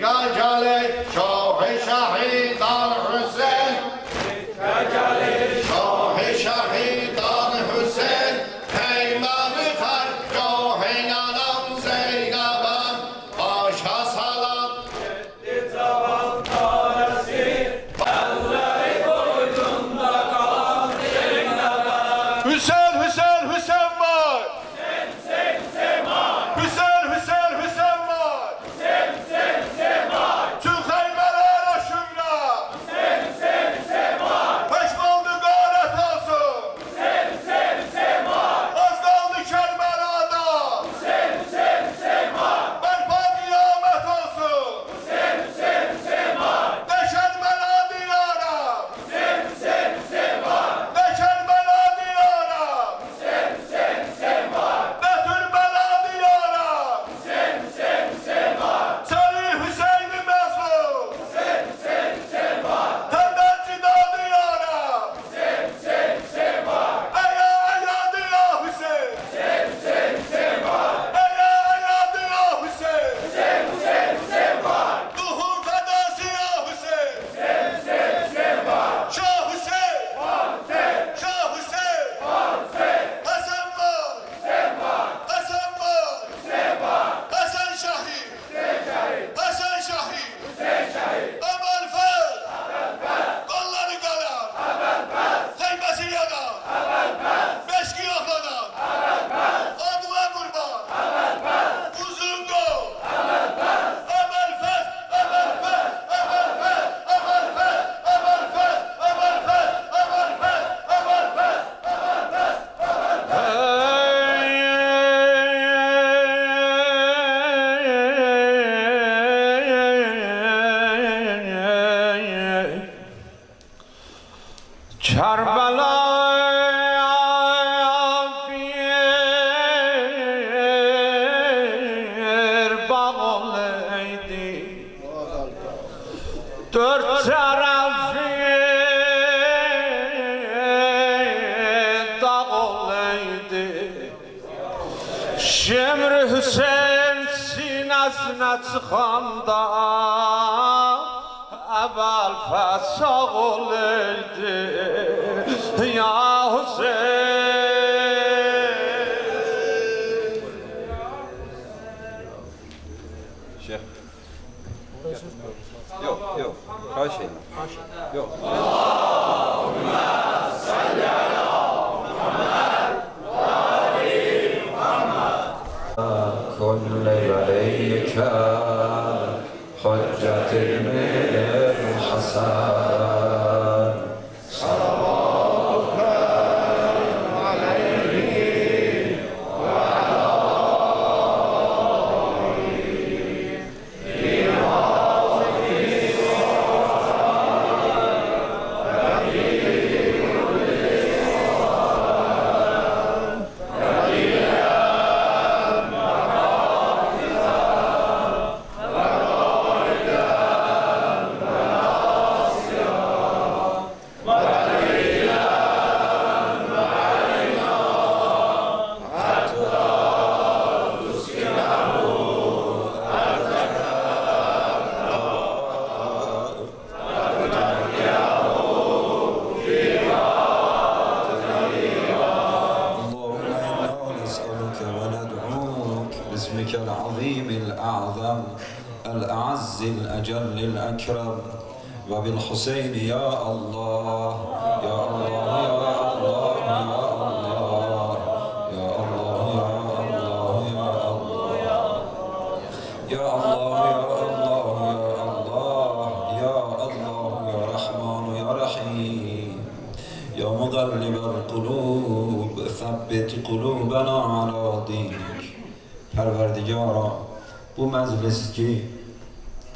گجاله شاه شهیدان حسین شاه شهیدان حسین پیمان خر جاه نانم زینبم آشا سلام Zaman tanesi elleri boynunda kalan Zeynep'e Hüseyin, Hüseyin, Hüseyin var. Hüseyin var Hüseyin, Hüseyin, Hüseyin var. Hüseyin var Tüm Xeyber'e şümle. Hüseyin var Peşmandı gayret olsun. Hüseyin var Az kaldı Kerbela'da. Hüseyin var Berpa kıyamet olsun. Hüseyin var De Kerbela diyara. Hüseyin var De Kerbela diyara. Hüseyin var De Türbela diyara. Hüseyin var Seni Hüseyin'i mezun. Hüseyin var Tenden cida diyara. Hüseyin var Eya eya diya Hüseyin. Hüseyin var Eya eya diya Hüseyin. Hüseyin var Duhur fedası ya Hüseyin. Hüseyin var Şah Hüseyin. Şah Hüseyin. Hasan var. Hasan var. Hasan Şahid. Hasan Şahid. Emel Fez. Kolları kalan. Heybesi yakan. Meşki yoklanan. Adına kurban. Uzun kol. Emel Fez. Emel Fez. Emel Fez. Emel Fez. Emel Fez. Emel Fez. Emel Fez. Emel Fez. Kerbela bir bağ olaydı, dört tarafı dağ olaydı. Şemr Hüseyin sinesine çıkanda evvel fesag olaydı ya Hüseyin. Şeyh. Yok, yok. Haşa. Yok. كل عليك حجة المير الحسن باسمك العظيم الأعظم الأعز الأجل الأكرم وبالحسين يا الله يا الله يا الله يا الله يا الله يا الله يا الله يا الله يا الله يا رحمن يا رحيم يا مقلب القلوب ثبت قلوبنا على دينك. Perverdigara, bu meclis ki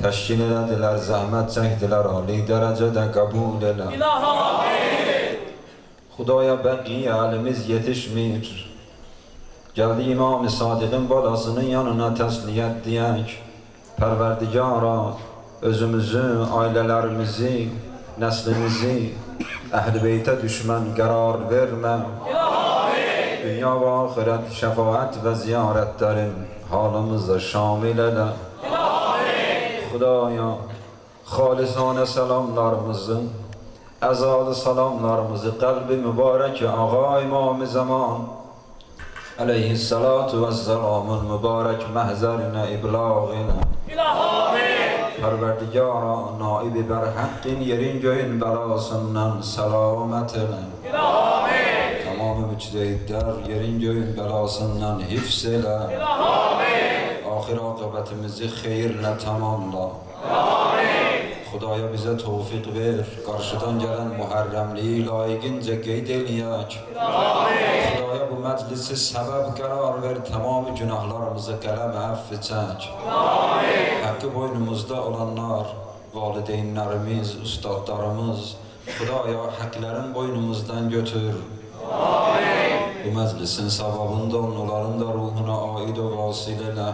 teşkil elediler, zahmet çektiler, âli derecede kabul eyle. Xudaya bəqi elimiz yetişmir. Geldi İmam-ı Sadık'ın balasının yanına təsliyyət diyək. Perverdigara, özümüzü, ailelerimizi, neslimizi Əhl-i Beyt'e düşmən qərar vermə. Dünya ve ahiret şefaat ve ziyaretlerin halımızı şamil eyle. Xudaya xalisane salamlarımızın, əzalı salamlarımızı qəlbi mübarək Ağa İmam-ı Zaman aleyhissalatu vesselamın mübarək məhzərinə iblağına Pərverdigara naibi bərhəqqin yerin göyün bəlasından səlamət elə Tamam-ı mücdehidlər yerin göyün bəlasından hifz elə Ahir akıbetimizi xeyirlə tamamla Xudaya bizə tevfik ver, qarşıdan gələn mühərrəmliyi layiqincə qeyd eləyək. Xudaya bu məclisi səbəb qərar ver, tamamı günahlarımızı qələmə əff çək. Haqqı boynumuzda olanlar, valideynlərimiz, ustadlarımız, Xudaya həqlərin boynumuzdan götür. Bu məclisin savabında onların da ruhuna aid o vasil elə.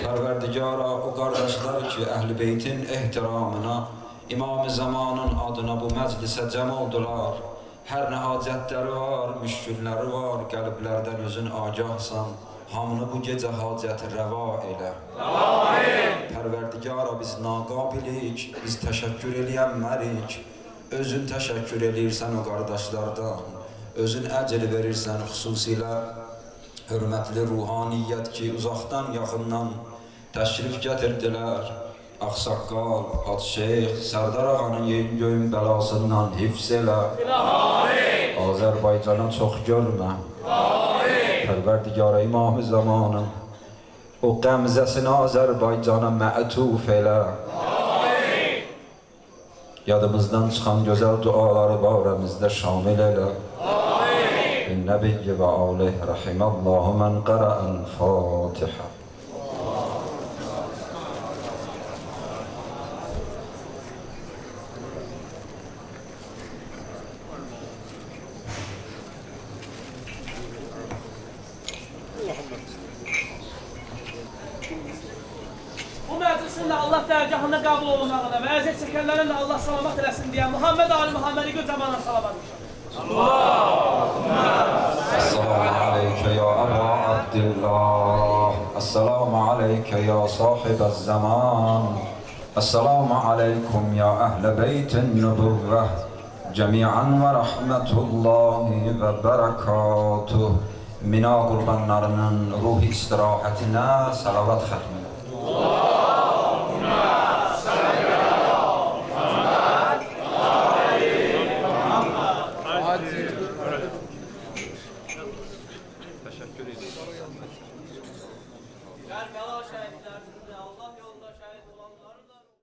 Pərverdigara o qardaşlar ki, Əhl-i Beytin ehtiramına, İmam-ı Zamanın adına bu məclisə cəm oldular. Hər nə hacətləri var, müşkülləri var, qəlblərdən özün agahsan, hamını bu gecə hacəti rəva elə. Pərverdigara biz naqabilik, biz təşəkkür eləyənmərik, özün təşəkkür eləyirsən o qardaşlardan, özün əcəli verirsən xüsusilə hörmətli ruhaniyyət ki, uzaqdan, yaxından təşrif gətirdilər. Ağsaqqal, Hacı Şeyx, Sərdar ağanın yerin göyün bəlasından hifz elə. Azərbaycana çox görmə. Pərverdigara İmam-ı Zamanın o qəmzəsini Azərbaycana məətuf elə. Yadımızdan çıxan gözəl duaları barəmizdə şamil elə. النبي وآله رحم الله من قرأ الفاتحة Bu məclisin də Allah dərgahında qəbul olunmağına və əziyyət çəkənlərin də Allah salamat eləsin deyə Muhammed Ali Muhammedi Gülcəman'a salamat etmişəm. السلام عليك يا أبا عبد الله السلام عليك يا صاحب الزمان السلام عليكم يا أهل بيت النبوة جميعا ورحمة الله وبركاته Mina qurbanlarının ruh istirahatine salavat xətmi.